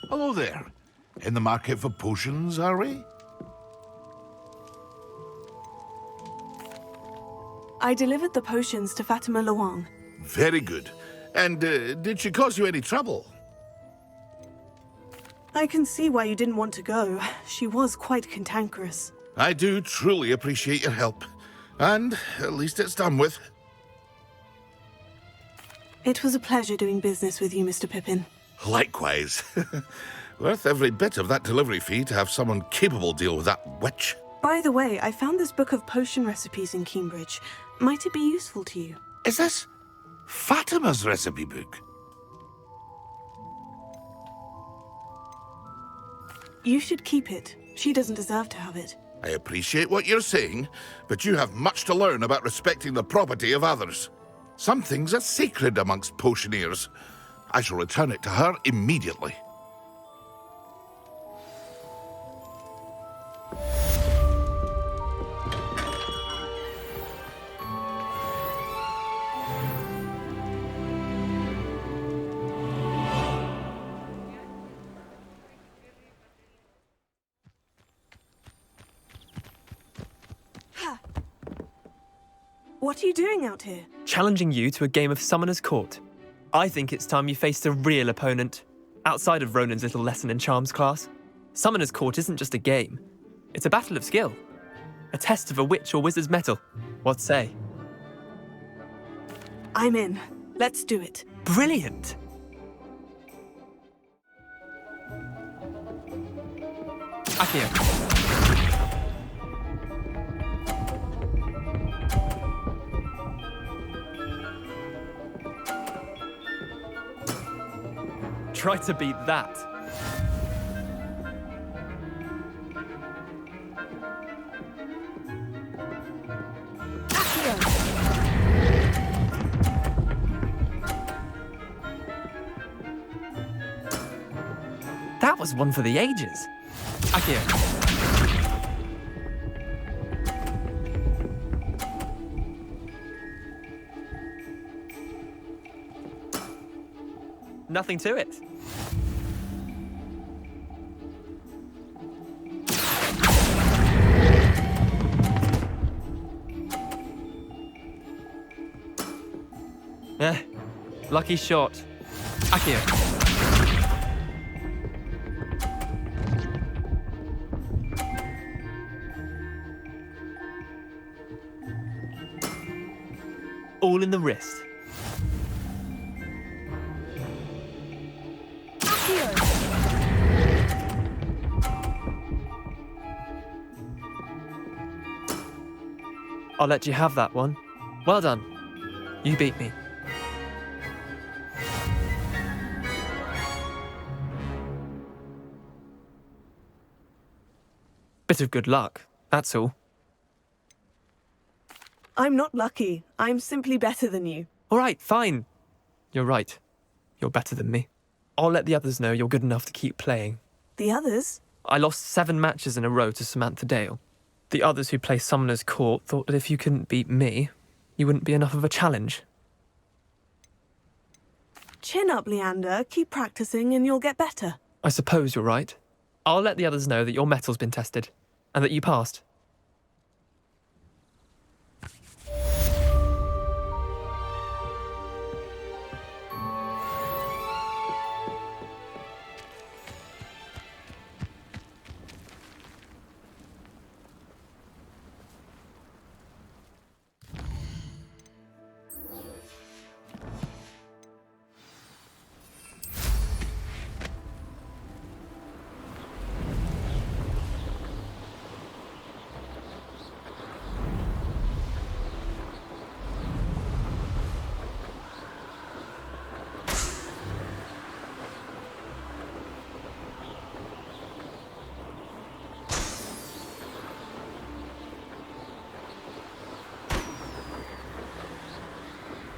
Hello there. In the market for potions, are we? I delivered the potions to Fatima Luang. Very good. And did she cause you any trouble? I can see why you didn't want to go. She was quite cantankerous. I do truly appreciate your help. And at least it's done with. It was a pleasure doing business with you, Mr. Pippin. Likewise. Worth every bit of that delivery fee to have someone capable deal with that witch. By the way, I found this book of potion recipes in Cambridge. Might it be useful to you? Is this Fatima's recipe book? You should keep it. She doesn't deserve to have it. I appreciate what you're saying, but you have much to learn about respecting the property of others. Some things are sacred amongst potioneers. I shall return it to her immediately. What are you doing out here? Challenging you to a game of Summoner's Court. I think it's time you faced a real opponent, outside of Ronan's little lesson in charms class. Summoner's Court isn't just a game. It's a battle of skill. A test of a witch or wizard's mettle. What say? I'm in. Let's do it. Brilliant! Akio. Try to beat that. That was one for the ages. Akio. Nothing to it. Lucky shot. Akio. All in the wrist. I'll let you have that one. Well done. You beat me. Bit of good luck, that's all. I'm not lucky. I'm simply better than you. All right, fine. You're right. You're better than me. I'll let the others know you're good enough to keep playing. The others? I lost 7 matches in a row to Samantha Dale. The others who play Summoner's Court thought that if you couldn't beat me, you wouldn't be enough of a challenge. Chin up, Leander. Keep practicing and you'll get better. I suppose you're right. I'll let the others know that your metal's been tested, and that you passed.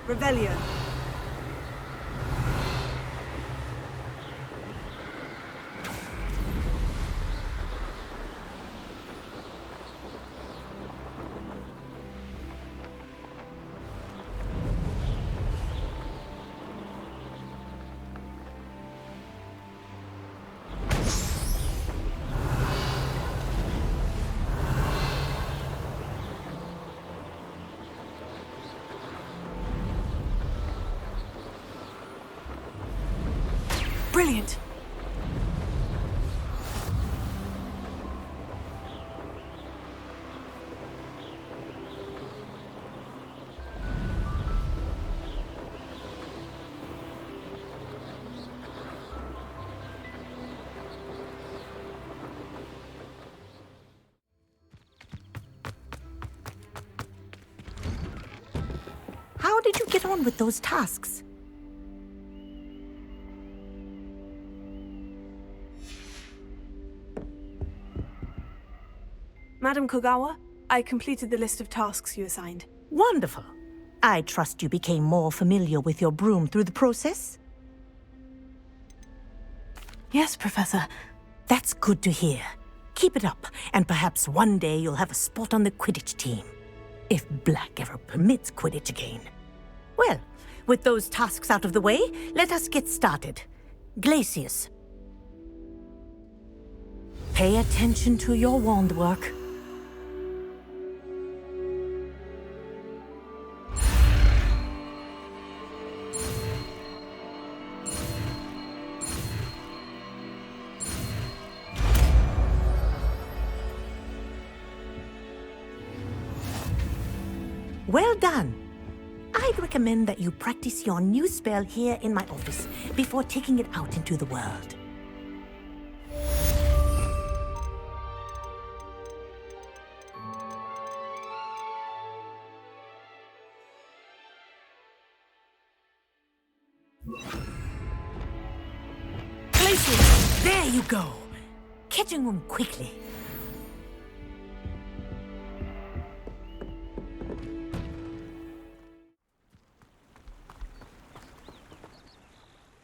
Revelio. Brilliant. How did you get on with those tasks? Madam Kogawa, I completed the list of tasks you assigned. Wonderful. I trust you became more familiar with your broom through the process? Yes, Professor. That's good to hear. Keep it up, and perhaps one day you'll have a spot on the Quidditch team. If Black ever permits Quidditch again. Well, with those tasks out of the way, let us get started. Glacius. Pay attention to your wand work. Well done. I'd recommend that you practice your new spell here in my office before taking it out into the world. Glacius, there you go. Catching them quickly.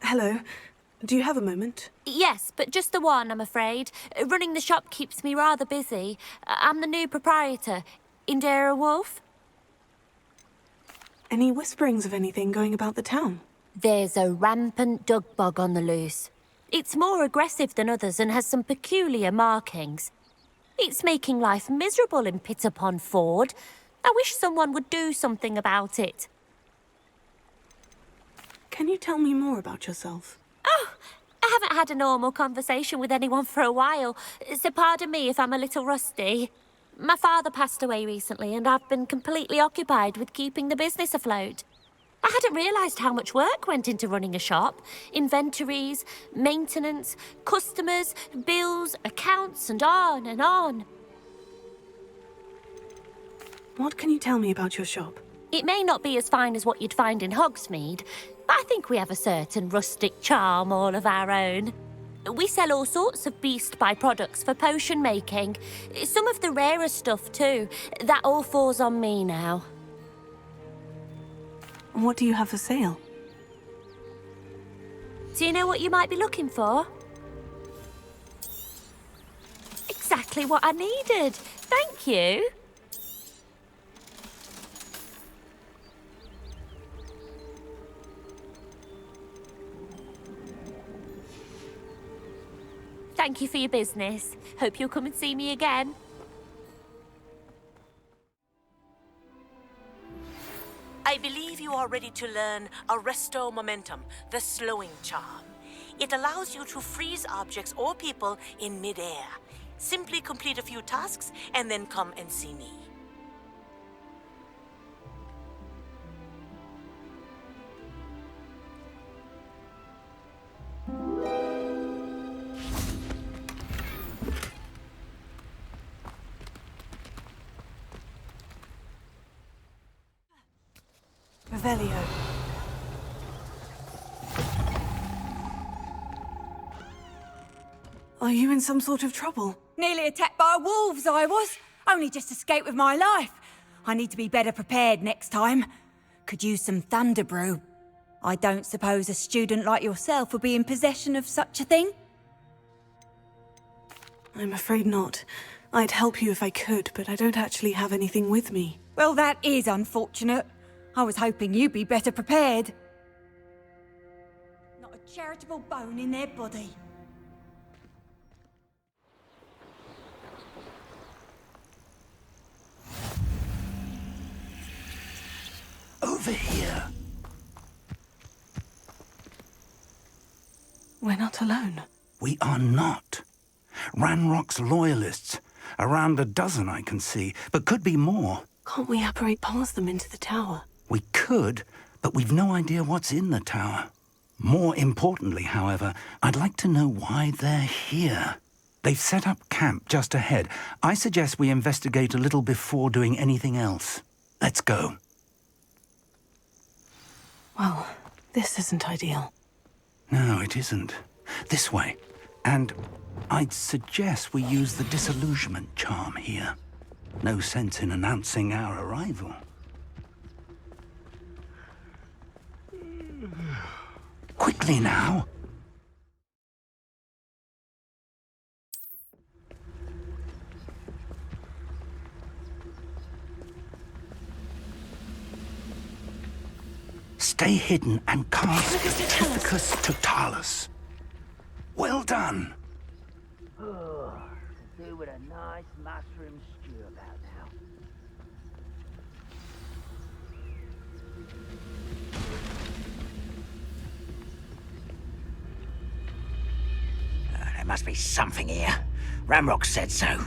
Hello. Do you have a moment? Yes, but just the one, I'm afraid. Running the shop keeps me rather busy. I'm the new proprietor, Indira Wolf. Any whisperings of anything going about the town? There's a rampant dug bug on the loose. It's more aggressive than others and has some peculiar markings. It's making life miserable in Pitterpond Ford. I wish someone would do something about it. Can you tell me more about yourself? Oh, I haven't had a normal conversation with anyone for a while, so pardon me if I'm a little rusty. My father passed away recently and I've been completely occupied with keeping the business afloat. I hadn't realised how much work went into running a shop. Inventories, maintenance, customers, bills, accounts, and on and on. What can you tell me about your shop? It may not be as fine as what you'd find in Hogsmeade, but I think we have a certain rustic charm all of our own. We sell all sorts of beast byproducts for potion making. Some of the rarer stuff too. That all falls on me now. What do you have for sale? Do you know what you might be looking for? Exactly what I needed. Thank you. Thank you for your business. Hope you'll come and see me again. I believe you are ready to learn Arresto Momentum, the slowing charm. It allows you to freeze objects or people in mid-air. Simply complete a few tasks and then come and see me. Revelio. Are you in some sort of trouble? Nearly attacked by wolves, I was. Only just escaped with my life. I need to be better prepared next time. Could use some thunder brew. I don't suppose a student like yourself would be in possession of such a thing? I'm afraid not. I'd help you if I could, but I don't actually have anything with me. Well, that is unfortunate. I was hoping you'd be better prepared. Not a charitable bone in their body. Over here. We're not alone. We are not. Ranrock's loyalists. Around a dozen I can see, but could be more. Can't we apparate past them into the tower? We could, but we've no idea what's in the tower. More importantly, however, I'd like to know why they're here. They've set up camp just ahead. I suggest we investigate a little before doing anything else. Let's go. Well, this isn't ideal. No, it isn't. This way. And I'd suggest we use the disillusionment charm here. No sense in announcing our arrival. Quickly now. Stay hidden and cast Certificus Totalis. Well done. Oh, do with a nice mushroom stew about now. There must be something here. Ramrock said so.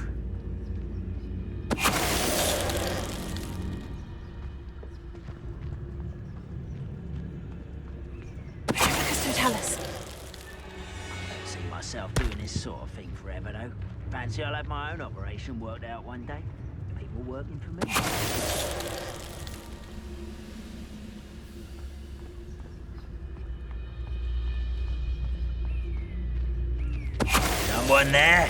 Totalis. See myself doing this sort of thing forever, though. Fancy I'll have my own operation worked out one day. People working for me. Someone there?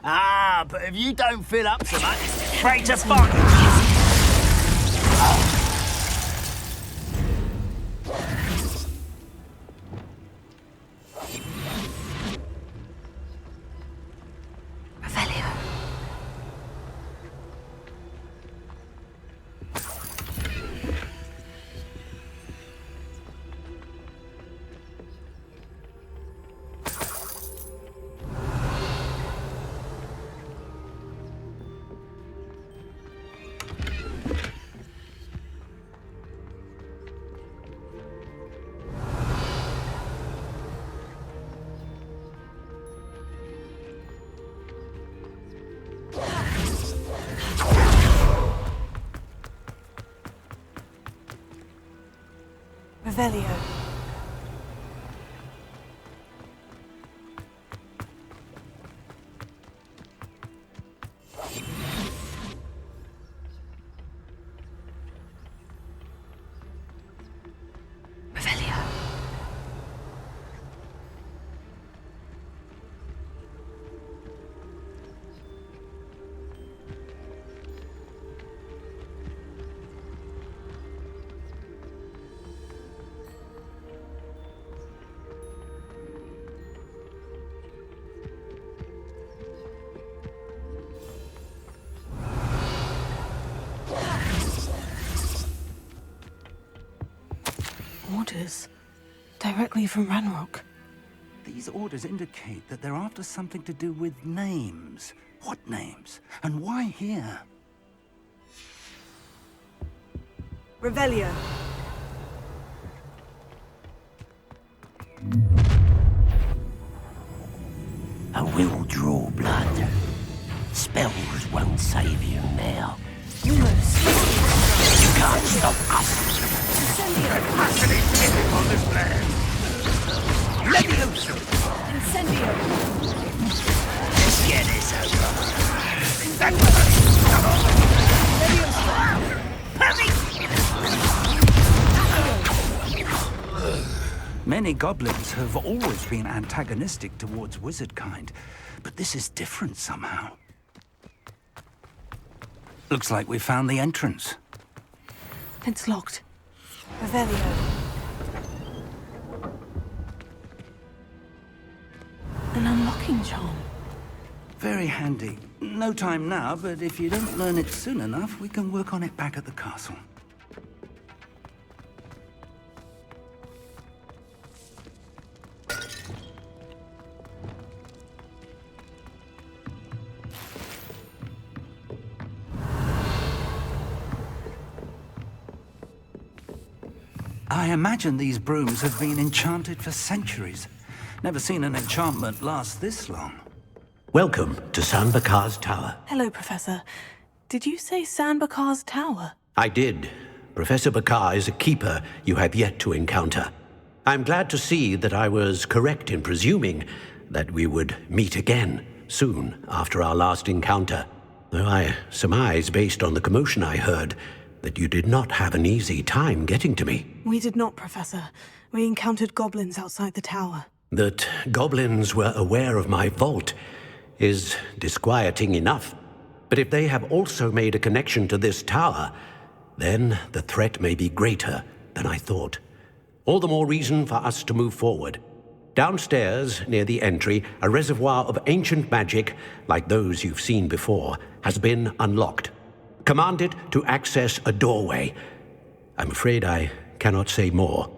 Ah, but if you don't fill up so much, pray to fuck. Revelio. Revelio. Orders. Directly from Ranrock. These orders indicate that they're after something to do with names. What names? And why here? Revelio. I will draw blood. Spells won't save you now. Lumos. You can't stop us. Capacity limit on this land. Leviosa! Incendio. Let's get this over. Many goblins have always been antagonistic towards wizard kind, but this is different somehow. Looks like we found the entrance. It's locked. Revelio. An unlocking charm. Very handy. No time now, but if you don't learn it soon enough, we can work on it back at the castle. I imagine these brooms have been enchanted for centuries. Never seen an enchantment last this long. Welcome to San Bakar's Tower. Hello, Professor. Did you say San Bakar's Tower? I did. Professor Bakar is a keeper you have yet to encounter. I'm glad to see that I was correct in presuming that we would meet again soon after our last encounter, though I surmise, based on the commotion I heard, that you did not have an easy time getting to me. We did not, Professor. We encountered goblins outside the tower. That goblins were aware of my vault is disquieting enough. But if they have also made a connection to this tower, then the threat may be greater than I thought. All the more reason for us to move forward. Downstairs, near the entry, a reservoir of ancient magic, like those you've seen before, has been unlocked. Command it to access a doorway. I'm afraid I cannot say more.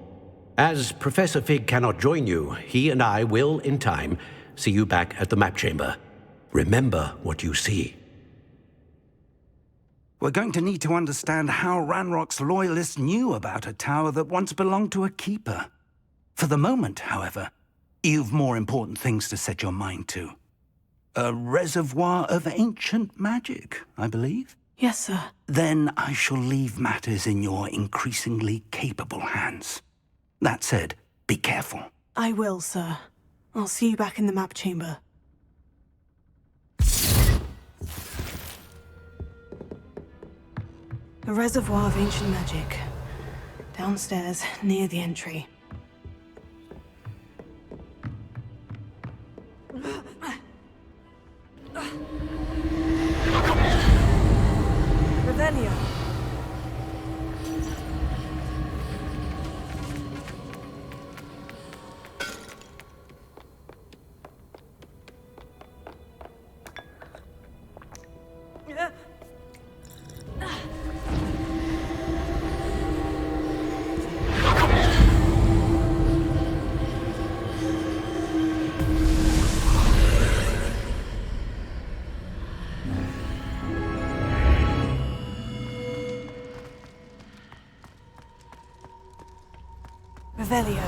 As Professor Fig cannot join you, he and I will, in time, see you back at the map chamber. Remember what you see. We're going to need to understand how Ranrock's loyalists knew about a tower that once belonged to a keeper. For the moment, however, you've more important things to set your mind to. A reservoir of ancient magic, I believe? Yes, sir. Then I shall leave matters in your increasingly capable hands. That said, be careful. I will, sir. I'll see you back in the map chamber. A reservoir of ancient magic. Downstairs, near the entry. Revelio. Revelio.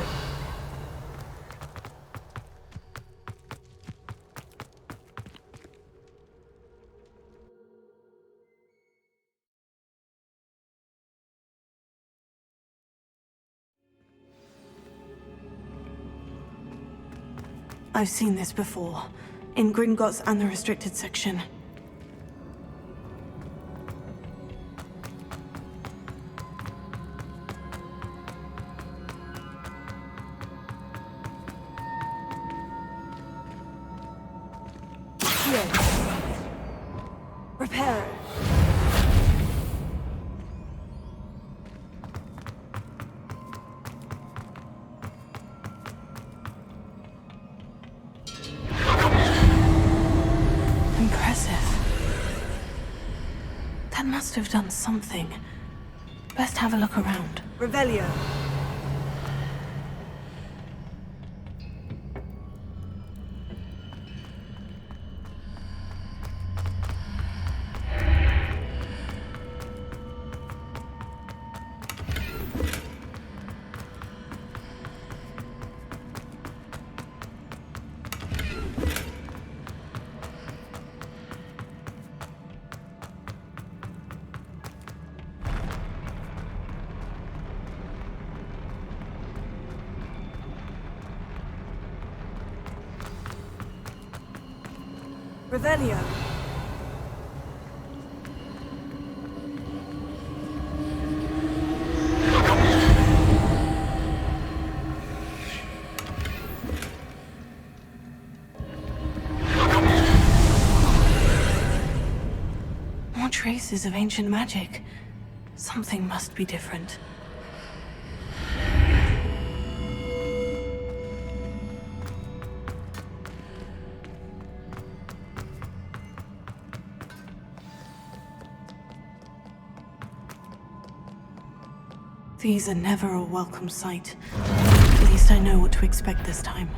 I've seen this before, in Gringotts and the restricted section. Repair it. Impressive. That must have done something. Best have a look around. Revelio. Revelio. More traces of ancient magic. Something must be different. These are never a welcome sight. At least I know what to expect this time.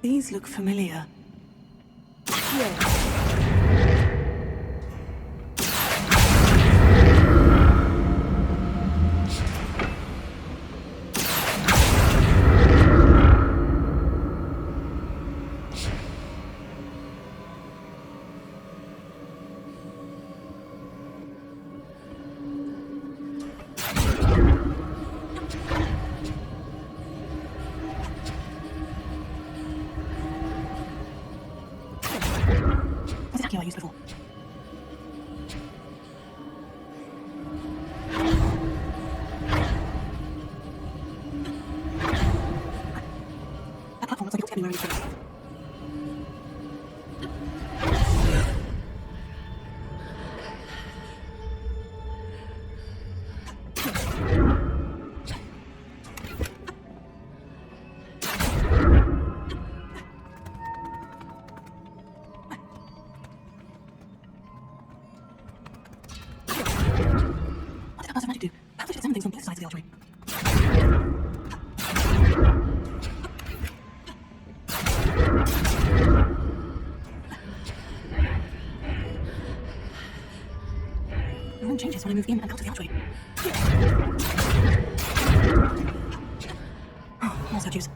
These look familiar. Exactly what I used before. That platform looks like it's getting where it's going. What did the magic do? Perhaps we should examine things from both sides of the artery. The room changes when I move in and out of the artery. Oh, more statues.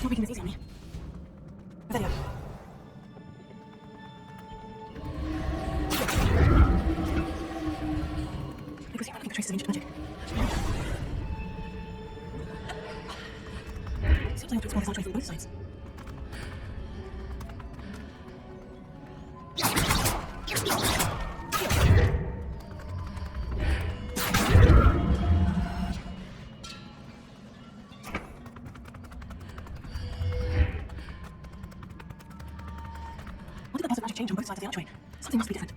Not making this easy on me. There you go. I presume I'm looking for traces of ancient magic. Seems I have to explore this artery from both sides. What did the pulse of magic change on both sides of the archway? Something must be different.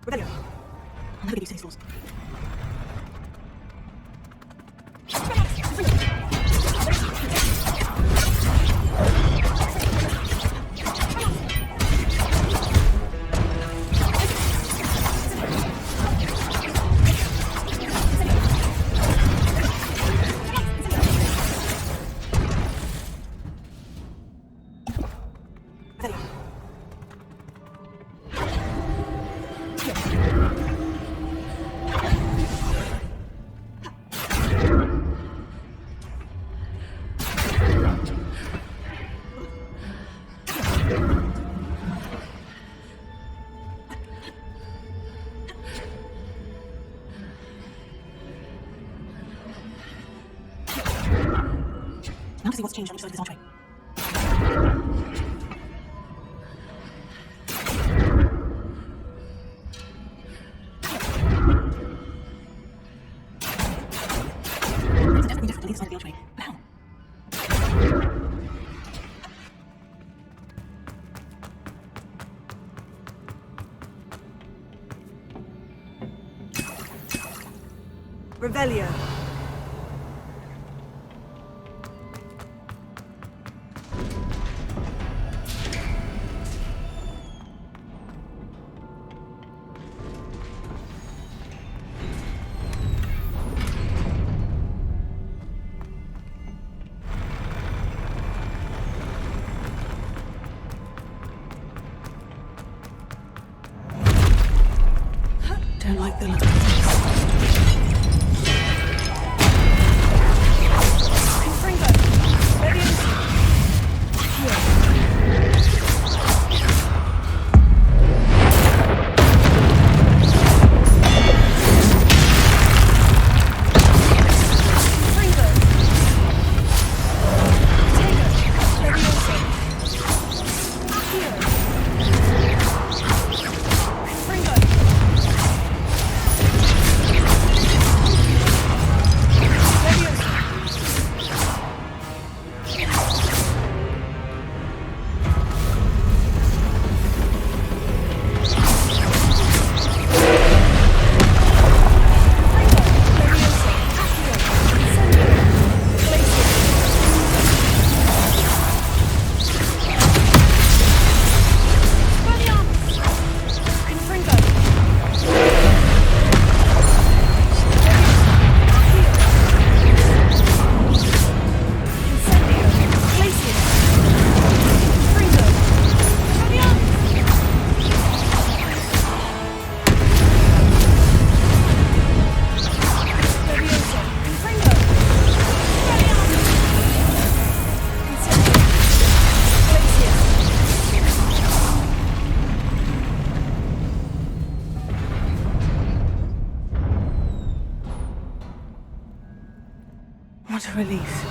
Rebellion. I'll never get used to these floors. Rebellion. Now to see what's changed on each side of this archway. Things are definitely different on either side of the archway. But how? Revelio. Don't like the look of this. What a relief.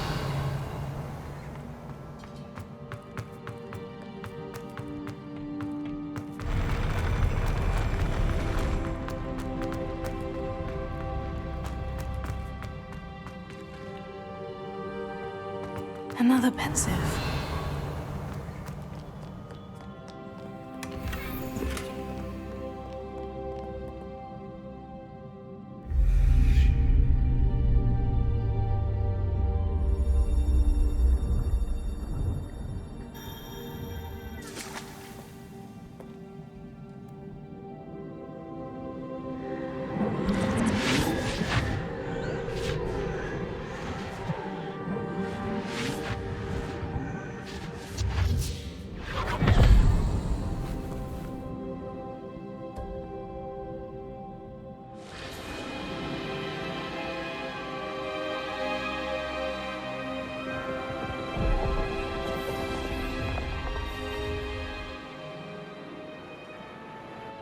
Another pensive.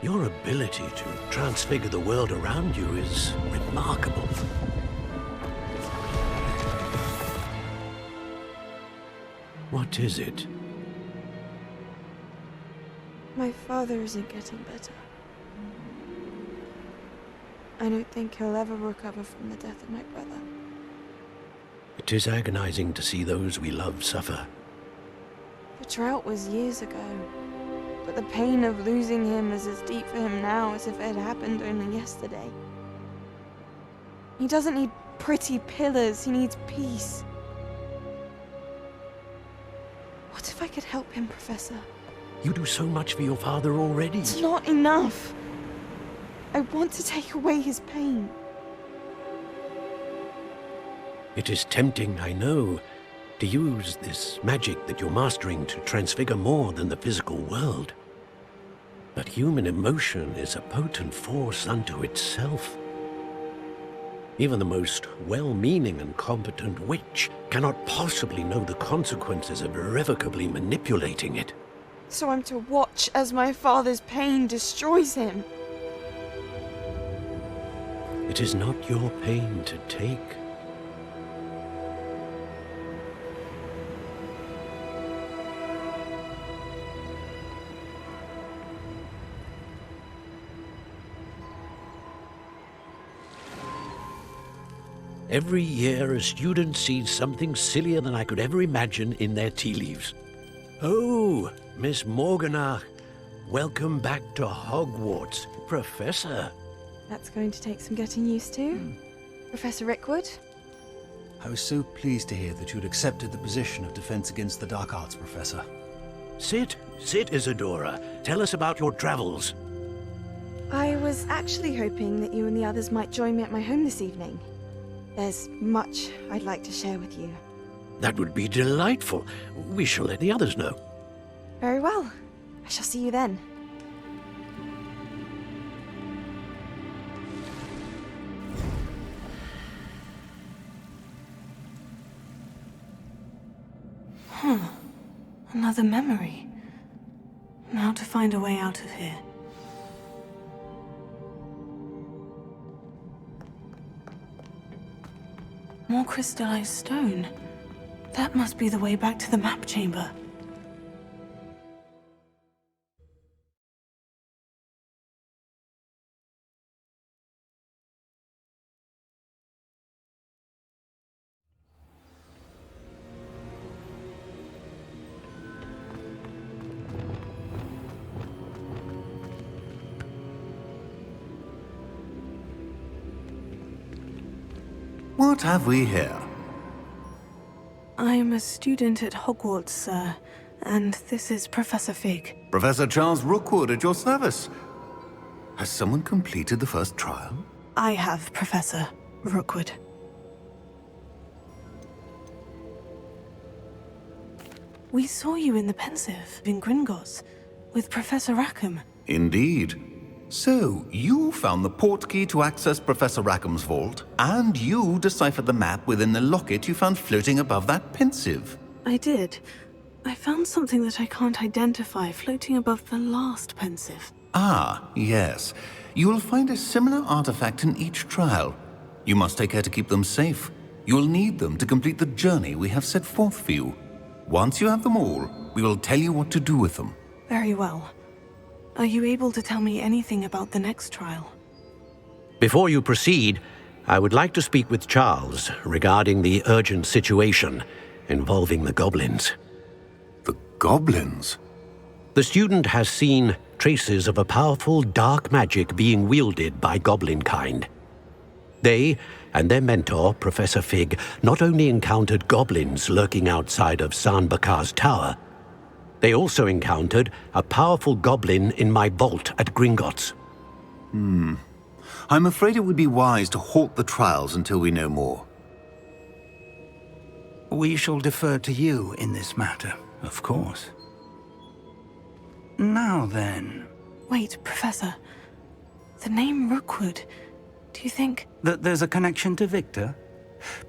Your ability to transfigure the world around you is remarkable. What is it? My father isn't getting better. I don't think he'll ever recover from the death of my brother. It is agonizing to see those we love suffer. The drought was years ago, but the pain of losing him is as deep for him now as if it had happened only yesterday. He doesn't need pretty pillars, he needs peace. What if I could help him, Professor? You do so much for your father already. It's not enough. I want to take away his pain. It is tempting, I know, to use this magic that you're mastering to transfigure more than the physical world. But human emotion is a potent force unto itself. Even the most well-meaning and competent witch cannot possibly know the consequences of irrevocably manipulating it. So I'm to watch as my father's pain destroys him. It is not your pain to take. Every year, a student sees something sillier than I could ever imagine in their tea leaves. Oh, Miss Morganach, welcome back to Hogwarts, Professor. That's going to take some getting used to. Professor Rickwood? I was so pleased to hear that you'd accepted the position of Defense Against the Dark Arts, Professor. Sit, Isadora. Tell us about your travels. I was actually hoping that you and the others might join me at my home this evening. There's much I'd like to share with you. That would be delightful. We shall let the others know. Very well. I shall see you then. Another memory. Now to find a way out of here. More crystallized stone. That must be the way back to the map chamber. What have we here? I'm a student at Hogwarts, sir, and this is Professor Fig. Professor Charles Rookwood at your service. Has someone completed the first trial? I have, Professor Rookwood. We saw you in the Pensive, in Gringotts, with Professor Rackham. Indeed. So, you found the portkey to access Professor Rackham's vault, and you deciphered the map within the locket you found floating above that Pensive. I did. I found something that I can't identify floating above the last Pensive. Ah, yes. You will find a similar artifact in each trial. You must take care to keep them safe. You'll need them to complete the journey we have set forth for you. Once you have them all, we will tell you what to do with them. Very well. Are you able to tell me anything about the next trial? Before you proceed, I would like to speak with Charles regarding the urgent situation involving the goblins. The goblins? The student has seen traces of a powerful dark magic being wielded by goblin kind. They and their mentor, Professor Fig, not only encountered goblins lurking outside of San Bakar's tower, they also encountered a powerful goblin in my vault at Gringotts. I'm afraid it would be wise to halt the trials until we know more. We shall defer to you in this matter, of course. Now then... Wait, Professor. The name Rookwood. Do you think... That there's a connection to Victor?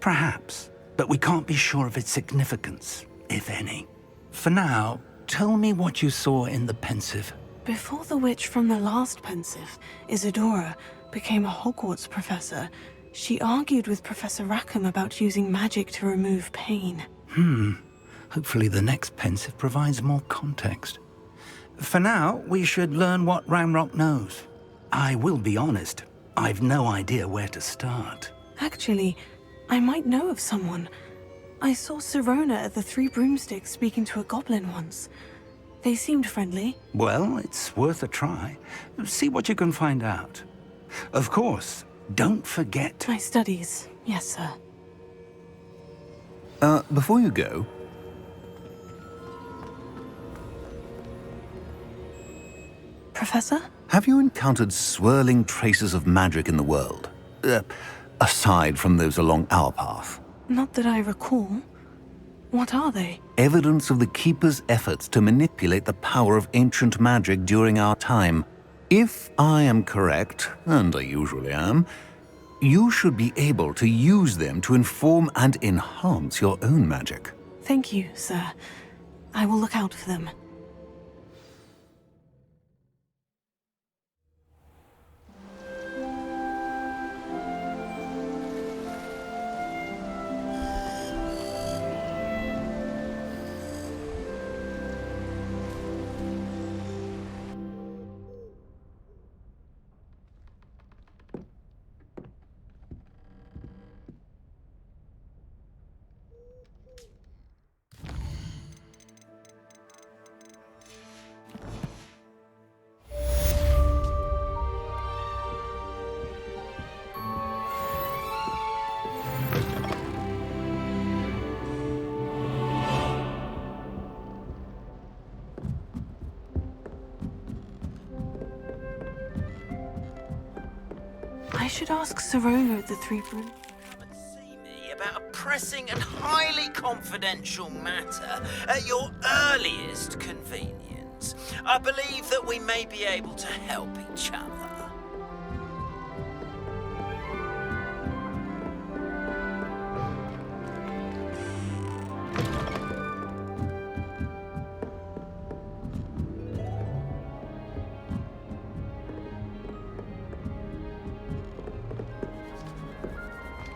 Perhaps, but we can't be sure of its significance, if any. For now, tell me what you saw in the Pensive. Before the witch from the last Pensive, Isadora, became a Hogwarts professor, she argued with Professor Rackham about using magic to remove pain. Hopefully the next Pensive provides more context. For now, we should learn what Ranrock knows. I will be honest, I've no idea where to start. Actually, I might know of someone. I saw Sirona at the Three Broomsticks speaking to a goblin once. They seemed friendly. Well, it's worth a try. See what you can find out. Of course, don't forget... My studies, yes, sir. Before you go... Professor? Have you encountered swirling traces of magic in the world? Aside from those along our path? Not that I recall. What are they? Evidence of the Keeper's efforts to manipulate the power of ancient magic during our time. If I am correct, and I usually am, you should be able to use them to inform and enhance your own magic. Thank you, sir. I will look out for them. I should ask Sirona at the Three Broom. Come and see me about a pressing and highly confidential matter at your earliest convenience. I believe that we may be able to help each other.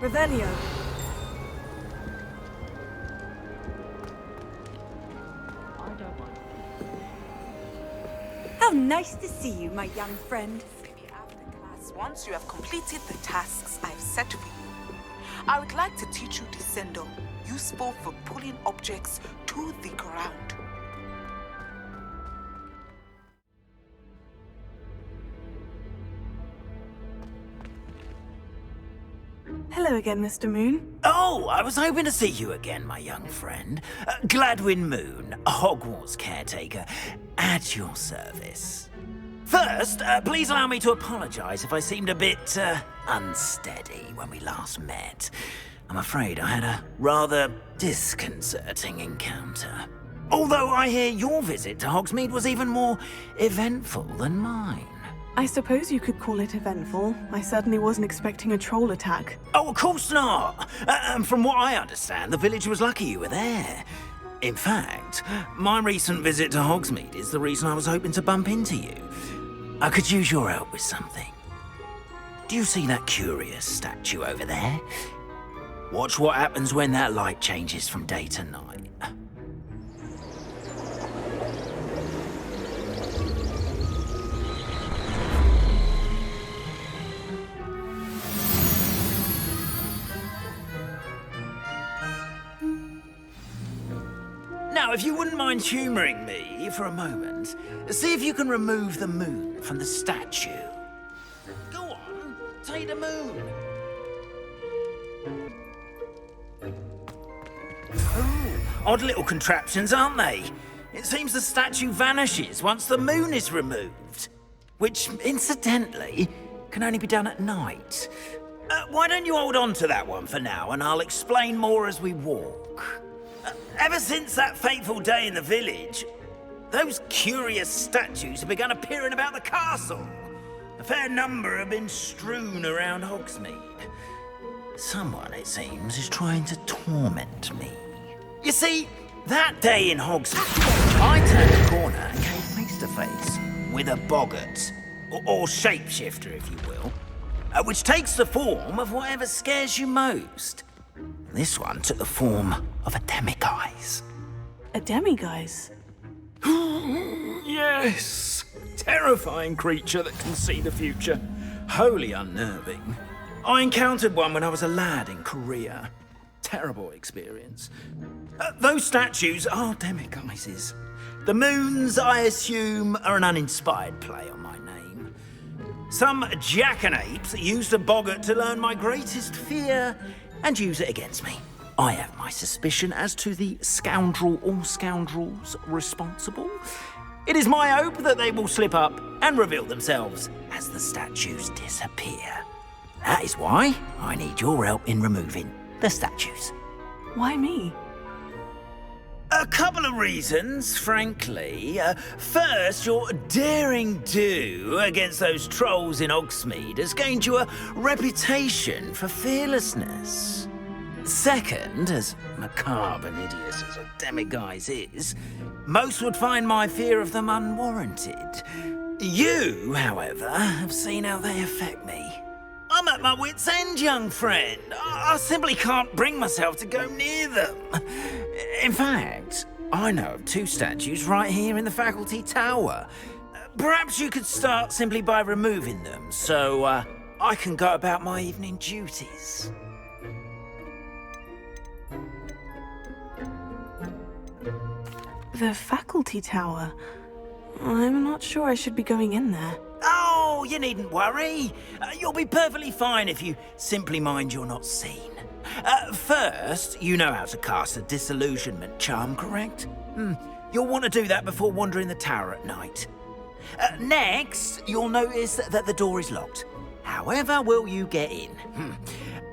Revelio. How nice to see you, my young friend. Maybe after class, once you have completed the tasks I've set for you, I would like to teach you Descendo, useful for pulling objects to the ground. Hello again, Mr. Moon. Oh, I was hoping to see you again, my young friend. Gladwin Moon, Hogwarts caretaker, at your service. First, please allow me to apologize if I seemed a bit unsteady when we last met. I'm afraid I had a rather disconcerting encounter. Although I hear your visit to Hogsmeade was even more eventful than mine. I suppose you could call it eventful. I certainly wasn't expecting a troll attack. Oh, of course not. From what I understand, the village was lucky you were there. In fact, my recent visit to Hogsmeade is the reason I was hoping to bump into you. I could use your help with something. Do you see that curious statue over there? Watch what happens when that light changes from day to night. Now, if you wouldn't mind humouring me for a moment, see if you can remove the moon from the statue. Go on, take the moon. Oh, odd little contraptions, aren't they? It seems the statue vanishes once the moon is removed. Which, incidentally, can only be done at night. Why don't you hold on to that one for now, and I'll explain more as we walk. Ever since that fateful day in the village, those curious statues have begun appearing about the castle. A fair number have been strewn around Hogsmeade. Someone, it seems, is trying to torment me. You see, that day in Hogsmeade, I turned a corner and came face to face with a boggart, or shapeshifter, if you will, which takes the form of whatever scares you most. This one took the form of a demiguise. A demiguise? Yes! Terrifying creature that can see the future. Wholly unnerving. I encountered one when I was a lad in Korea. Terrible experience. Those statues are demiguises. The moons, I assume, are an uninspired play on my name. Some jackanapes used a boggart to learn my greatest fear and use it against me. I have my suspicion as to the scoundrel or scoundrels responsible. It is my hope that they will slip up and reveal themselves as the statues disappear. That is why I need your help in removing the statues. Why me? A couple of reasons, frankly. First, your daring do against those trolls in Hogsmeade has gained you a reputation for fearlessness. Second, as macabre and hideous as a demiguise is, most would find my fear of them unwarranted. You, however, have seen how they affect me. I'm at my wit's end, young friend. I simply can't bring myself to go near them. In fact, I know of two statues right here in the faculty tower. Perhaps you could start simply by removing them, so I can go about my evening duties. The faculty tower? I'm not sure I should be going in there. Oh, you needn't worry. You'll be perfectly fine if you simply mind you're not seen. First, you know how to cast a disillusionment charm, correct? You'll want to do that before wandering the tower at night. Next, you'll notice that the door is locked. However will you get in?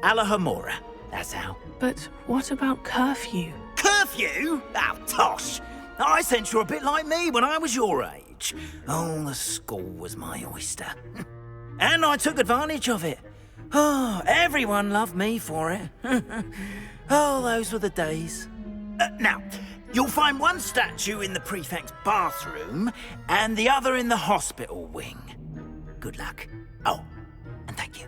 Alahomora, that's how. But what about curfew? Curfew? Oh, tosh! I sense you're a bit like me when I was your age. Oh, the school was my oyster. And I took advantage of it. Oh, everyone loved me for it. Oh, those were the days. Now, you'll find one statue in the prefect's bathroom and the other in the hospital wing. Good luck. Oh, and thank you.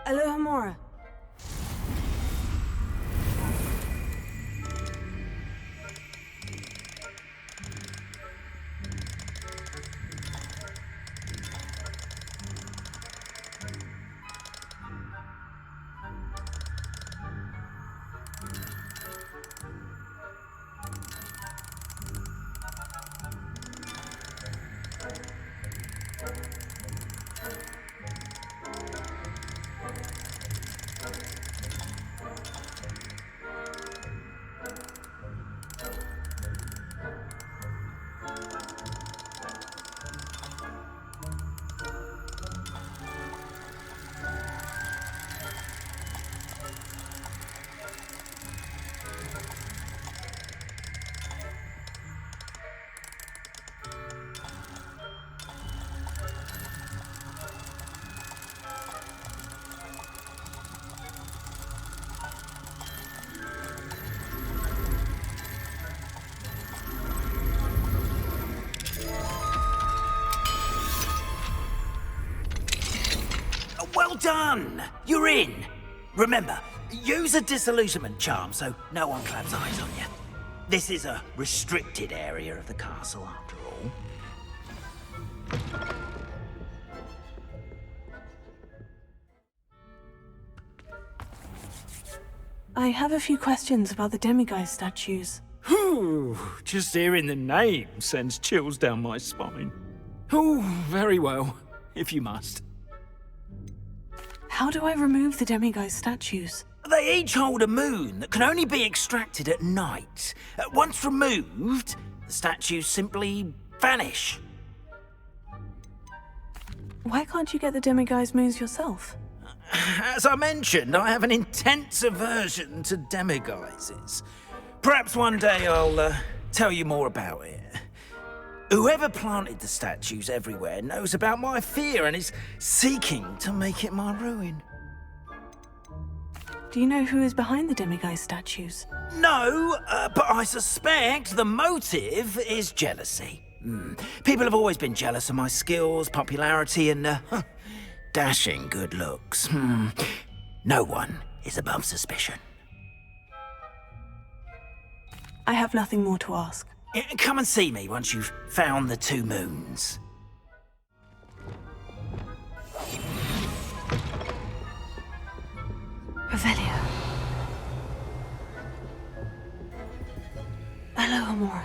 Alohomora. done! You're in! Remember, use a disillusionment charm so no one claps eyes on you. This is a restricted area of the castle, after all. I have a few questions about the demiguise statues. Whew, just hearing the name sends chills down my spine. Oh, very well, if you must. How do I remove the demiguise statues? They each hold a moon that can only be extracted at night. Once removed, the statues simply vanish. Why can't you get the demiguise moons yourself? As I mentioned, I have an intense aversion to demiguises. Perhaps one day I'll tell you more about it. Whoever planted the statues everywhere knows about my fear and is seeking to make it my ruin. Do you know who is behind the demiguise statues? No, but I suspect the motive is jealousy. People have always been jealous of my skills, popularity, and dashing good looks. No one is above suspicion. I have nothing more to ask. Come and see me once you've found the 2 moons. Revelio. Hello, Amora.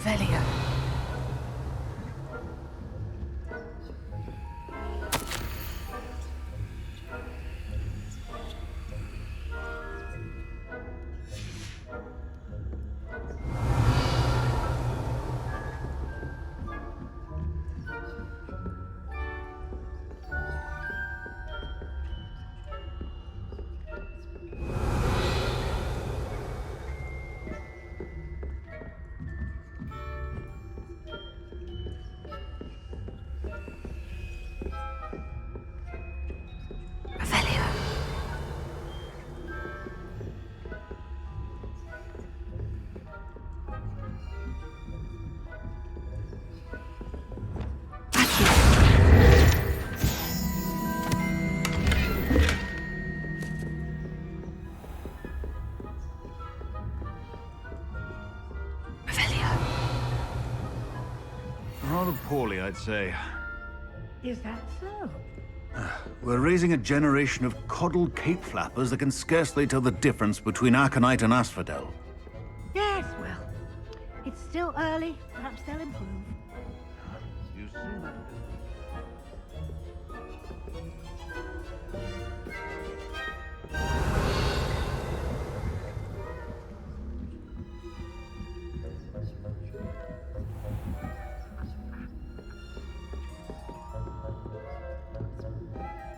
Revelio. Rather poorly, I'd say. Is that so? We're raising a generation of coddled cape flappers that can scarcely tell the difference between Aconite and Asphodel. Yes, well, it's still early. Perhaps they'll improve. You say that.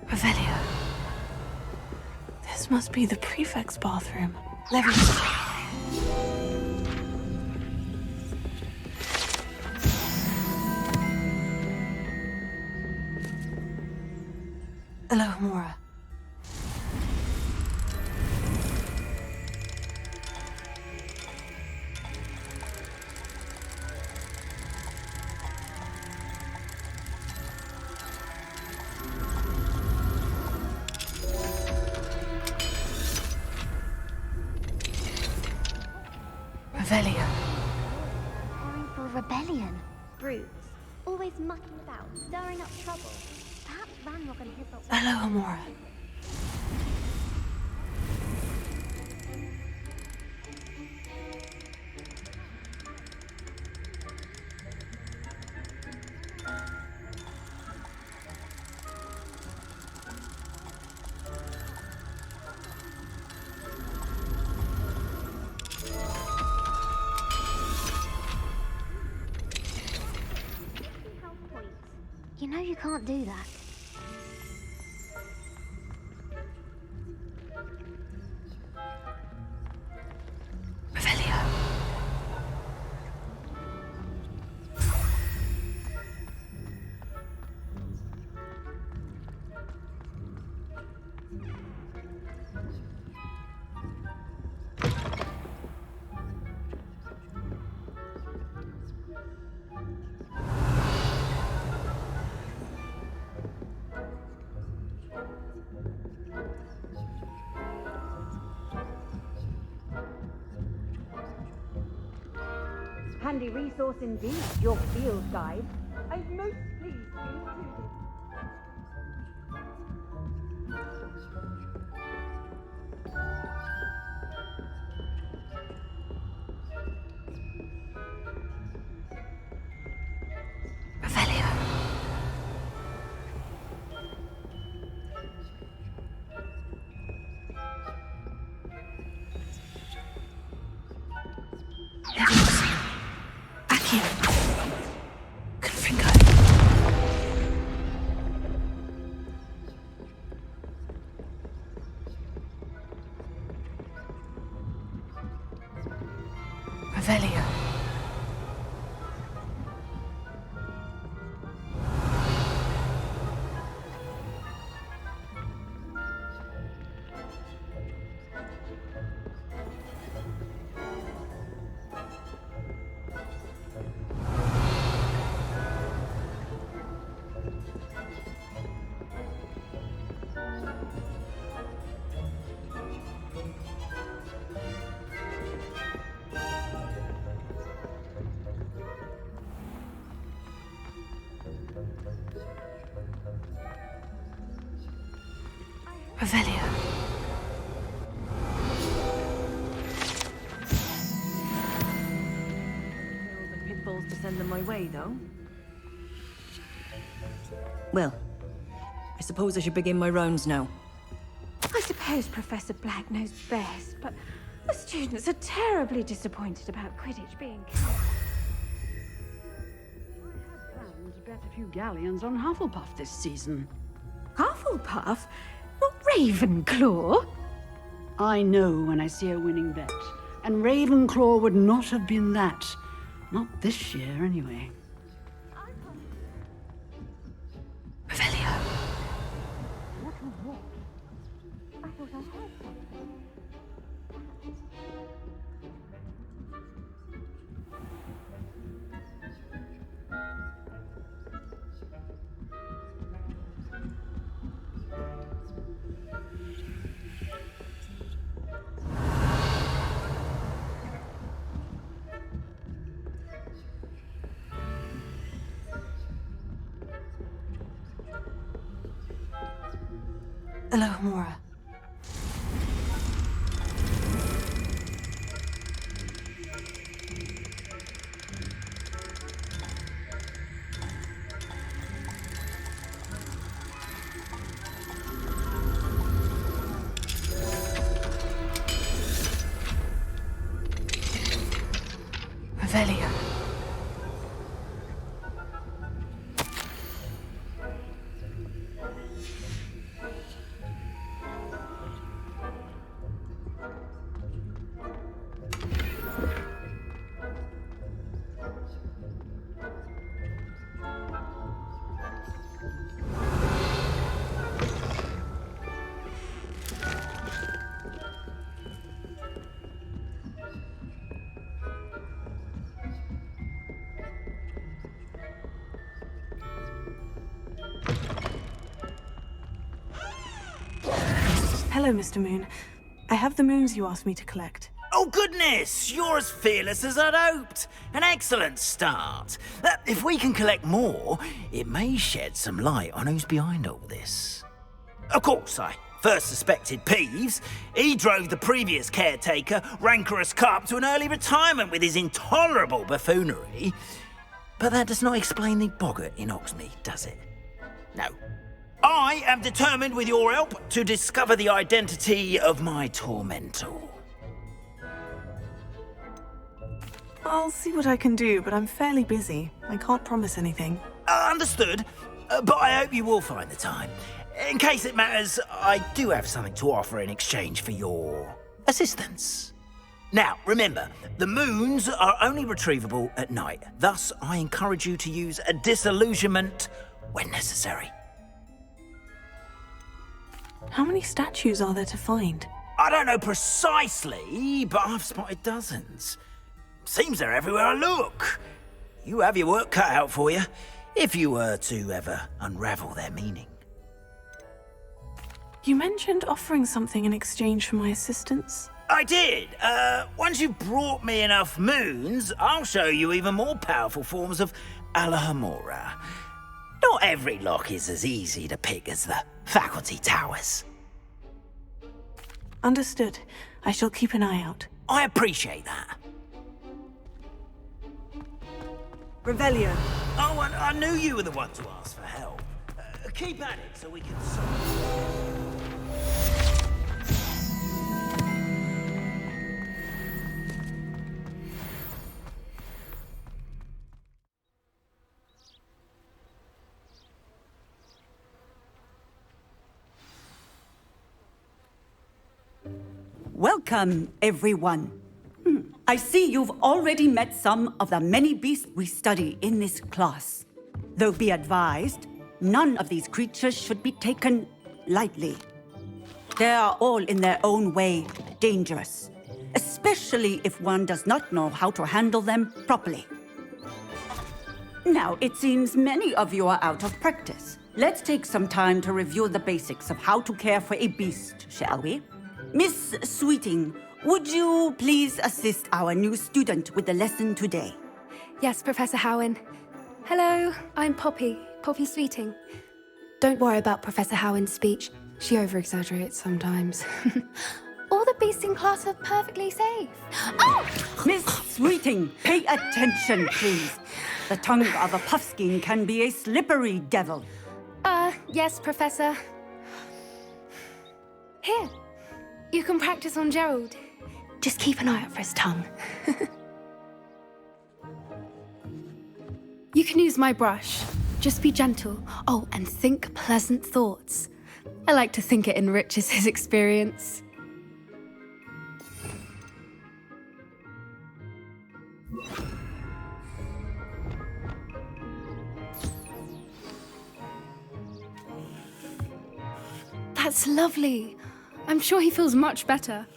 Revelio. This must be the prefect's bathroom. Leviosa. Alohomora. Revelio. Preparing for a rebellion. Brutes, always mucking about, stirring up trouble. Perhaps Ranrock and his lot. Alohomora. You know you can't do that. Revelio. Handy resource indeed, your field guide. I'm most pleased to be included. Revelio. Leviosa. Accio. Confringo. Revelio. Revelio. The pitfalls to send them my way, though. Well, I suppose I should begin my rounds now. I suppose Professor Black knows best, but the students are terribly disappointed about Quidditch being cancelled. Planned to bet a few galleons on Hufflepuff this season. Hufflepuff? Not Ravenclaw? I know when I see a winning bet, and Ravenclaw would not have been that. Not this year, anyway. Revelio. I thought I heard something. Alohomora. Revelio. Hello, Mr. Moon. I have the moons you asked me to collect. Oh, goodness! You're as fearless as I'd hoped. An excellent start. If we can collect more, it may shed some light on who's behind all this. Of course, I first suspected Peeves. He drove the previous caretaker, Rancorous Carp, to an early retirement with his intolerable buffoonery. But that does not explain the boggart in Oxmead, does it? No. I am determined, with your help, to discover the identity of my tormentor. I'll see what I can do, but I'm fairly busy. I can't promise anything. Understood, but I hope you will find the time. In case it matters, I do have something to offer in exchange for your assistance. Now, remember, the moons are only retrievable at night. Thus, I encourage you to use a disillusionment when necessary. How many statues are there to find? I don't know precisely, but I've spotted dozens. Seems they're everywhere I look. You have your work cut out for you, if you were to ever unravel their meaning. You mentioned offering something in exchange for my assistance? I did. Once you've brought me enough moons, I'll show you even more powerful forms of Alahamora. Not every lock is as easy to pick as the faculty towers. Understood. I shall keep an eye out. I appreciate that. Revelio. Oh, I knew you were the one to ask for help. Keep at it so we can solve. Welcome, everyone. I see you've already met some of the many beasts we study in this class. Though be advised, none of these creatures should be taken lightly. They are all in their own way dangerous, especially if one does not know how to handle them properly. Now, it seems many of you are out of practice. Let's take some time to review the basics of how to care for a beast, shall we? Miss Sweeting, would you please assist our new student with the lesson today? Yes, Professor Howen. Hello, I'm Poppy Sweeting. Don't worry about Professor Howen's speech. She over-exaggerates sometimes. All the beasts in class are perfectly safe. Oh! Miss Sweeting, pay attention, please. The tongue of a puffskein can be a slippery devil. Yes, Professor. Here. You can practice on Gerald. Just keep an eye out for his tongue. You can use my brush. Just be gentle. Oh, and think pleasant thoughts. I like to think it enriches his experience. That's lovely. I'm sure he feels much better.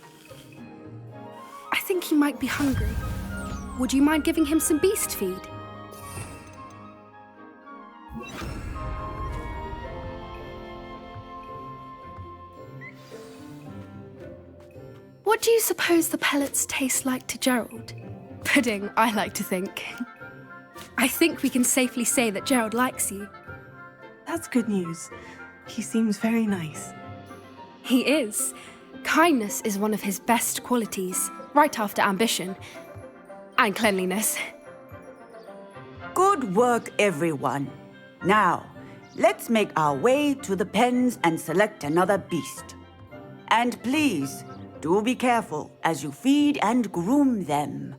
I think he might be hungry. Would you mind giving him some beast feed? What do you suppose the pellets taste like to Gerald? Pudding, I like to think. I think we can safely say that Gerald likes you. That's good news. He seems very nice. He is. Kindness is one of his best qualities, right after ambition and cleanliness. Good work, everyone. Now, let's make our way to the pens and select another beast. And please, do be careful as you feed and groom them.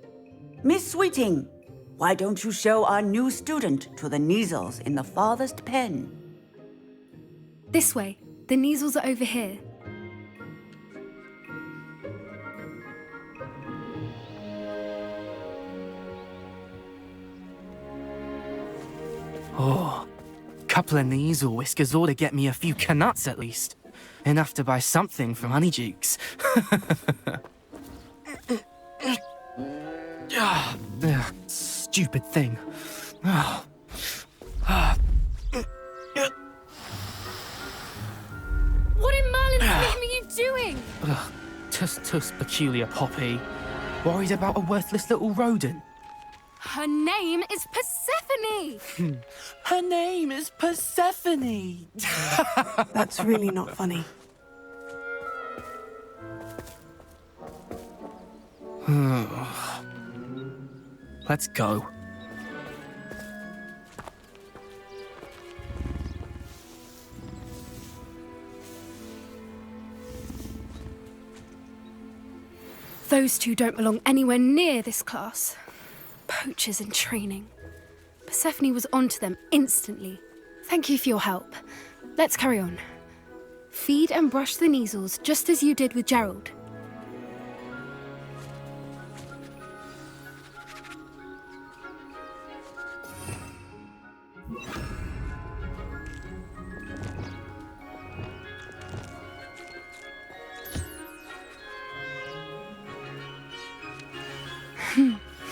Miss Sweeting, why don't you show our new student to the Neasels in the farthest pen? This way. The Neasels are over here. Oh, couple of Neasel whiskers ought to get me a few canuts at least. Enough to buy something from Honeydukes. Stupid thing. What in Merlin's name are you Tuss peculiar Poppy. Worried about a worthless little rodent. Her name is Persephone! Her name is Persephone! That's really not funny. Let's go. Those two don't belong anywhere near this class. Poachers in training. Persephone was onto them instantly. Thank you for your help. Let's carry on. Feed and brush the Neasels just as you did with Gerald.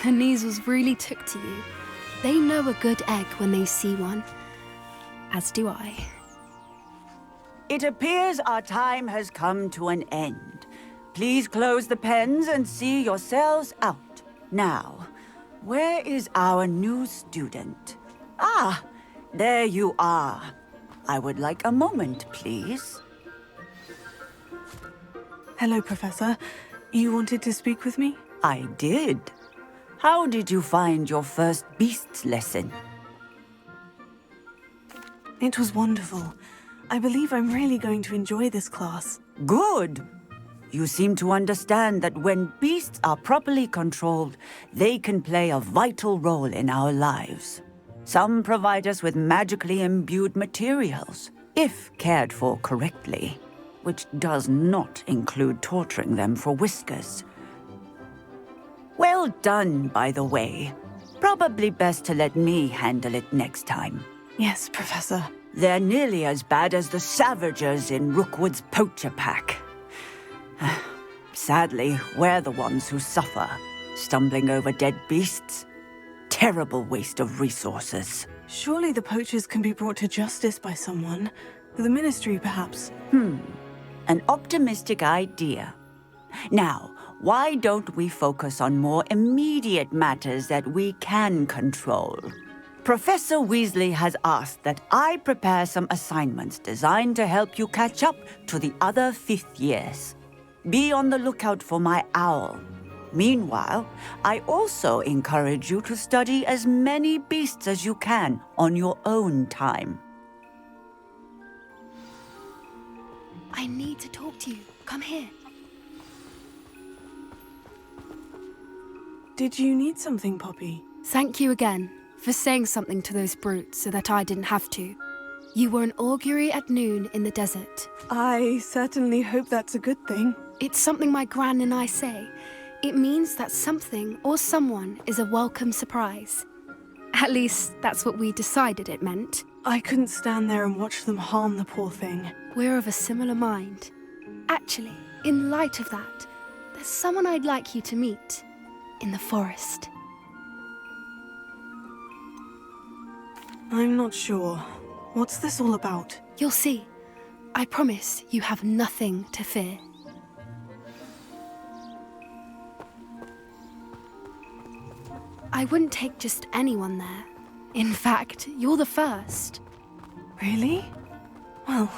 The Neasels really took to you. They know a good egg when they see one. As do I. It appears our time has come to an end. Please close the pens and see yourselves out. Now, where is our new student? Ah, there you are. I would like a moment, please. Hello, Professor. You wanted to speak with me? I did. How did you find your first beasts lesson? It was wonderful. I believe I'm really going to enjoy this class. Good. You seem to understand that when beasts are properly controlled, they can play a vital role in our lives. Some provide us with magically imbued materials, if cared for correctly, which does not include torturing them for whiskers. Well done, by the way. Probably best to let me handle it next time. Yes, Professor. They're nearly as bad as the Savagers in Rookwood's poacher pack. Sadly, we're the ones who suffer, stumbling over dead beasts. Terrible waste of resources. Surely the poachers can be brought to justice by someone. The Ministry, perhaps. An optimistic idea. Now, why don't we focus on more immediate matters that we can control? Professor Weasley has asked that I prepare some assignments designed to help you catch up to the other 5th years. Be on the lookout for my owl. Meanwhile, I also encourage you to study as many beasts as you can on your own time. I need to talk to you. Come here. Did you need something, Poppy? Thank you again for saying something to those brutes so that I didn't have to. You were an augury at noon in the desert. I certainly hope that's a good thing. It's something my gran and I say. It means that something or someone is a welcome surprise. At least, that's what we decided it meant. I couldn't stand there and watch them harm the poor thing. We're of a similar mind. Actually, in light of that, there's someone I'd like you to meet. In the forest. I'm not sure. What's this all about? You'll see. I promise you have nothing to fear. I wouldn't take just anyone there. In fact, you're the first. Really? Well,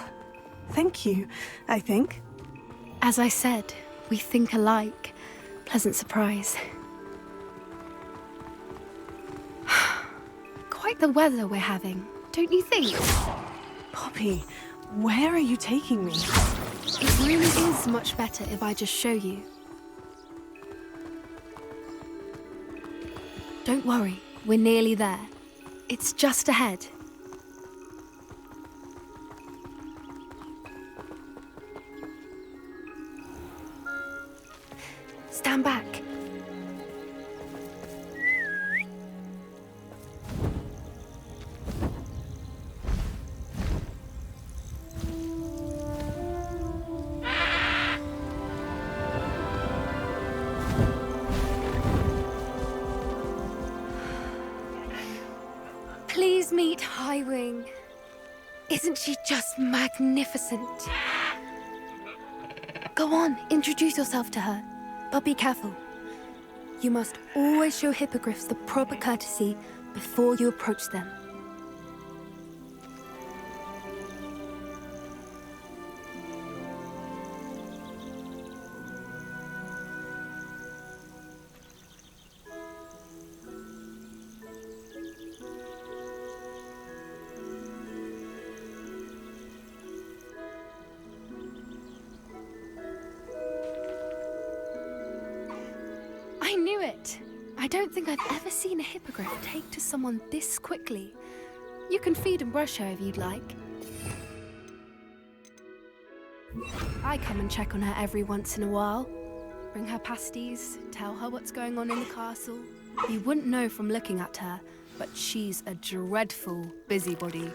thank you, I think. As I said, we think alike. Pleasant surprise. Quite the weather we're having, don't you think? Poppy, where are you taking me? It really is much better if I just show you. Don't worry, we're nearly there. It's just ahead. Stand back. Please meet Highwing. Isn't she just magnificent? Go on, introduce yourself to her. But be careful. You must always show hippogriffs the proper courtesy before you approach them. I knew it! I don't think I've ever seen a hippogriff take to someone this quickly. You can feed and brush her if you'd like. I come and check on her every once in a while. Bring her pasties, tell her what's going on in the castle. You wouldn't know from looking at her, but she's a dreadful busybody.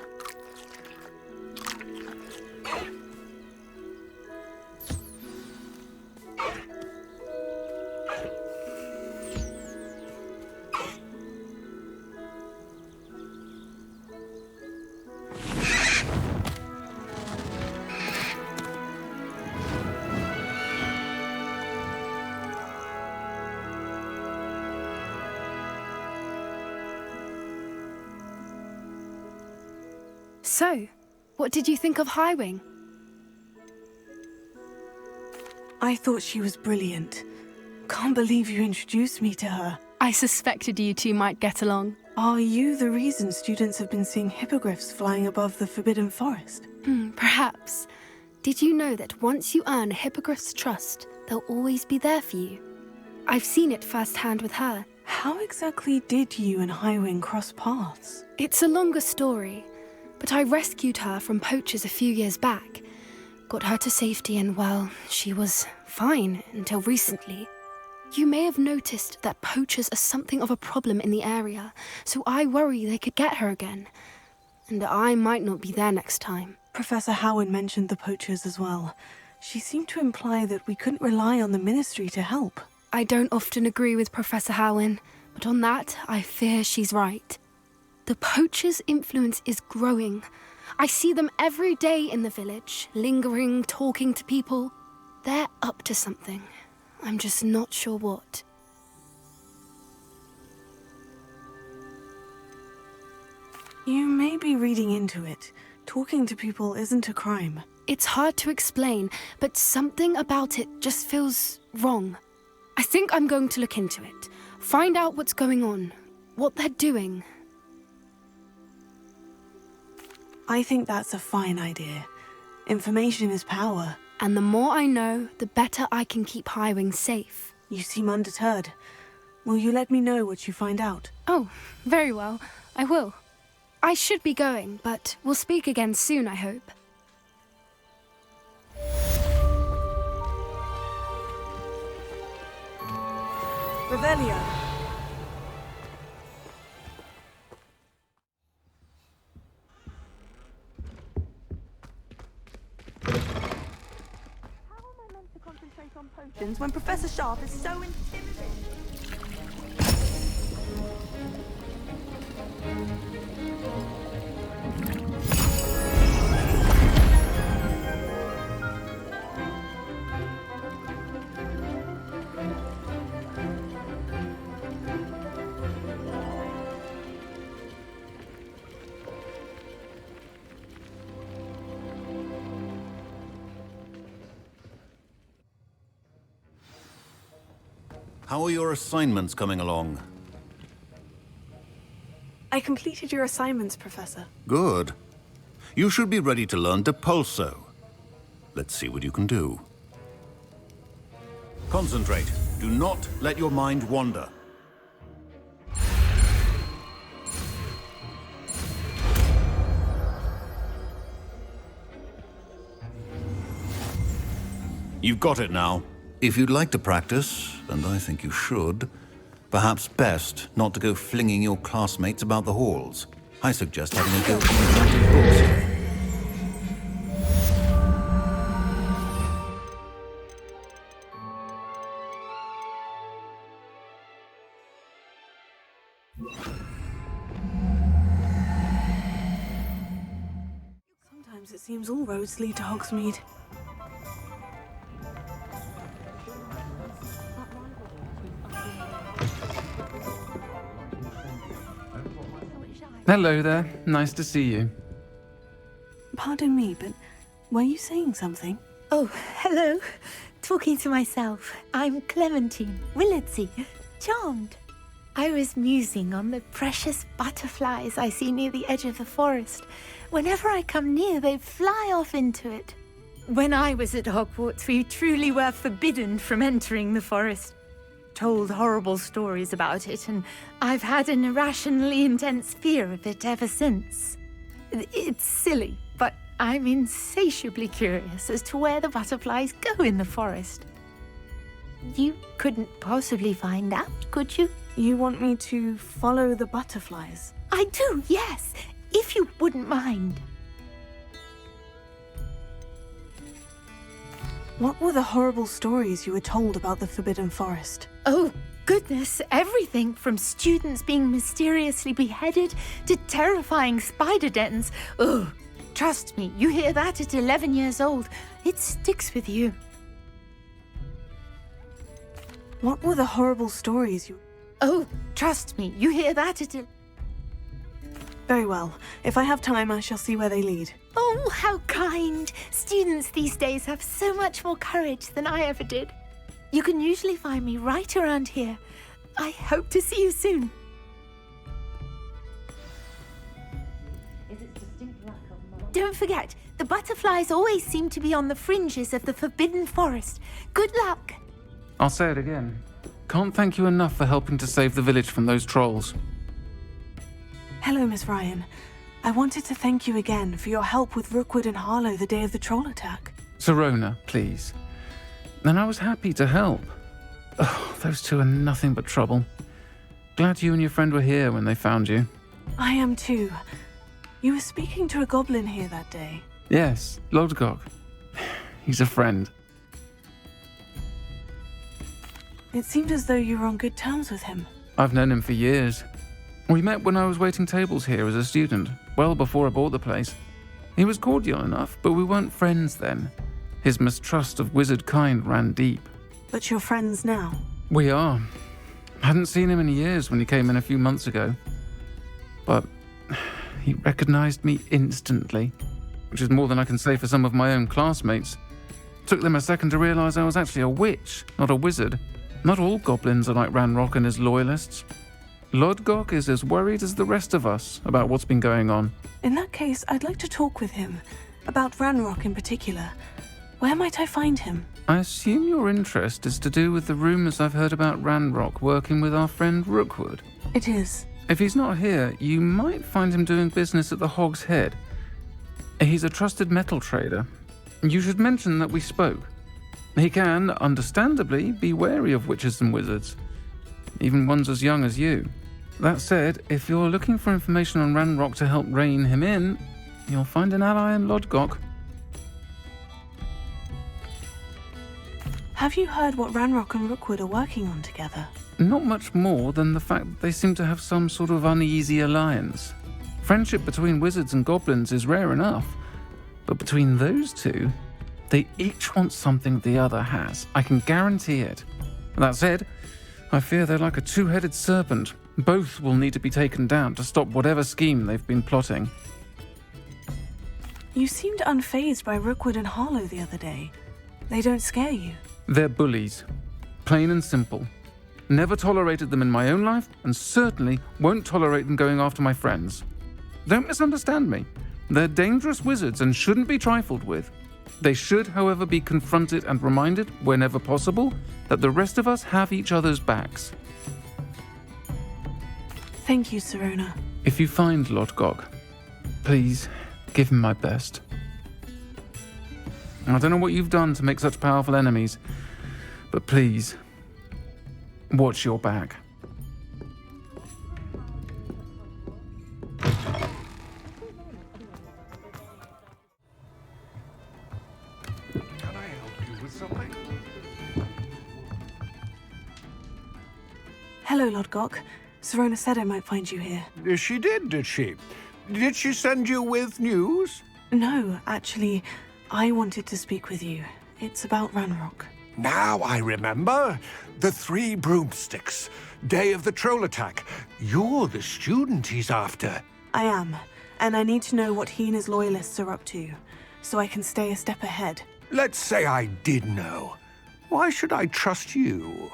So, what did you think of Highwing? I thought she was brilliant. Can't believe you introduced me to her. I suspected you two might get along. Are you the reason students have been seeing hippogriffs flying above the Forbidden Forest? Perhaps. Did you know that once you earn a hippogriff's trust, they'll always be there for you? I've seen it firsthand with her. How exactly did you and Highwing cross paths? It's a longer story, but I rescued her from poachers a few years back. Got her to safety and, well, she was fine until recently. You may have noticed that poachers are something of a problem in the area, so I worry they could get her again. And I might not be there next time. Professor Howard mentioned the poachers as well. She seemed to imply that we couldn't rely on the Ministry to help. I don't often agree with Professor Howin, but on that, I fear she's right. The poachers' influence is growing. I see them every day in the village, lingering, talking to people. They're up to something. I'm just not sure what. You may be reading into it. Talking to people isn't a crime. It's hard to explain, but something about it just feels wrong. I think I'm going to look into it. Find out what's going on, what they're doing. I think that's a fine idea. Information is power. And the more I know, the better I can keep Highwing safe. You seem undeterred. Will you let me know what you find out? Oh, very well. I will. I should be going, but we'll speak again soon, I hope. Revelio. Concentrate on potions when Professor Sharp is so intimidating. How are your assignments coming along? I completed your assignments, Professor. Good. You should be ready to learn Depulso. Let's see what you can do. Concentrate. Do not let your mind wander. You've got it now. If you'd like to practice, and I think you should, perhaps best not to go flinging your classmates about the halls. I suggest having a go at the magic books. Sometimes it seems all roads lead to Hogsmeade. Hello there. Nice to see you. Pardon me, but were you saying something? Oh, hello. Talking to myself. I'm Clementine Willardsey. Charmed. I was musing on the precious butterflies I see near the edge of the forest. Whenever I come near, they fly off into it. When I was at Hogwarts, we truly were forbidden from entering the forest. Told horrible stories about it, and I've had an irrationally intense fear of it ever since. It's silly, but I'm insatiably curious as to where the butterflies go in the forest. You couldn't possibly find out, could you? You want me to follow the butterflies? I do, yes, if you wouldn't mind. What were the horrible stories you were told about the Forbidden Forest? Oh, goodness, everything from students being mysteriously beheaded to terrifying spider dens. Ugh, trust me, you hear that at 11 years old, it sticks with you. What were the horrible stories you... Oh, trust me, you hear that at... Very well. If I have time, I shall see where they lead. Oh, how kind! Students these days have so much more courage than I ever did. You can usually find me right around here. I hope to see you soon. Don't forget, the butterflies always seem to be on the fringes of the Forbidden Forest. Good luck! I'll say it again. Can't thank you enough for helping to save the village from those trolls. Hello, Miss Ryan. I wanted to thank you again for your help with Rookwood and Harlow the day of the troll attack. Sirona, please. And I was happy to help. Oh, those two are nothing but trouble. Glad you and your friend were here when they found you. I am too. You were speaking to a goblin here that day. Yes, Lodgok. He's a friend. It seemed as though you were on good terms with him. I've known him for years. We met when I was waiting tables here as a student, well before I bought the place. He was cordial enough, but we weren't friends then. His mistrust of wizard kind ran deep. But you're friends now? We are. Hadn't seen him in years when he came in a few months ago. But he recognized me instantly, which is more than I can say for some of my own classmates. Took them a second to realize I was actually a witch, not a wizard. Not all goblins are like Ranrock and his loyalists. Lodgok is as worried as the rest of us about what's been going on. In that case, I'd like to talk with him. About Ranrock in particular. Where might I find him? I assume your interest is to do with the rumors I've heard about Ranrock working with our friend Rookwood. It is. If he's not here, you might find him doing business at the Hog's Head. He's a trusted metal trader. You should mention that we spoke. He can, understandably, be wary of witches and wizards, even ones as young as you. That said, if you're looking for information on Ranrock to help rein him in, you'll find an ally in Lodgok. Have you heard what Ranrock and Rookwood are working on together? Not much more than the fact that they seem to have some sort of uneasy alliance. Friendship between wizards and goblins is rare enough, but between those two, they each want something the other has. I can guarantee it. That said, I fear they're like a two-headed serpent. Both will need to be taken down to stop whatever scheme they've been plotting. You seemed unfazed by Rookwood and Harlow the other day. They don't scare you. They're bullies. Plain and simple. Never tolerated them in my own life, and certainly won't tolerate them going after my friends. Don't misunderstand me. They're dangerous wizards and shouldn't be trifled with. They should, however, be confronted and reminded, whenever possible, that the rest of us have each other's backs. Thank you, Sirona. If you find Lodgok, please give him my best. I don't know what you've done to make such powerful enemies, but please, watch your back. Hello, Lodgok. Sirona said I might find you here. She did she? Did she send you with news? No, actually, I wanted to speak with you. It's about Ranrock. Now I remember. The 3 broomsticks. Day of the troll attack. You're the student he's after. I am, and I need to know what he and his loyalists are up to, so I can stay a step ahead. Let's say I did know. Why should I trust you?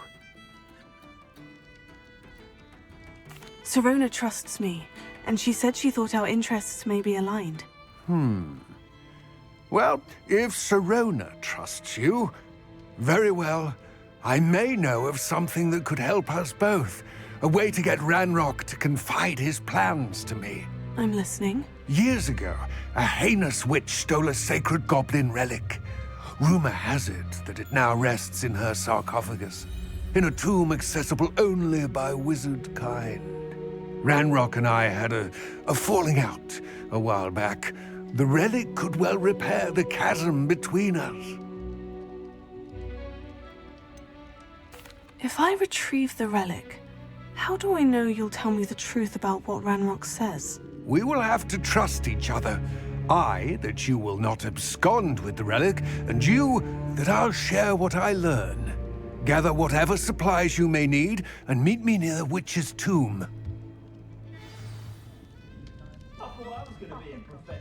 Sirona trusts me, and she said she thought our interests may be aligned. Well, if Sirona trusts you, very well. I may know of something that could help us both. A way to get Ranrock to confide his plans to me. I'm listening. Years ago, a heinous witch stole a sacred goblin relic. Rumor has it that it now rests in her sarcophagus, in a tomb accessible only by wizard kind. Ranrock and I had a falling out a while back. The relic could well repair the chasm between us. If I retrieve the relic, how do I know you'll tell me the truth about what Ranrock says? We will have to trust each other. I, that you will not abscond with the relic, and you, that I'll share what I learn. Gather whatever supplies you may need, and meet me near the witch's tomb. I thought I was going to be a professor.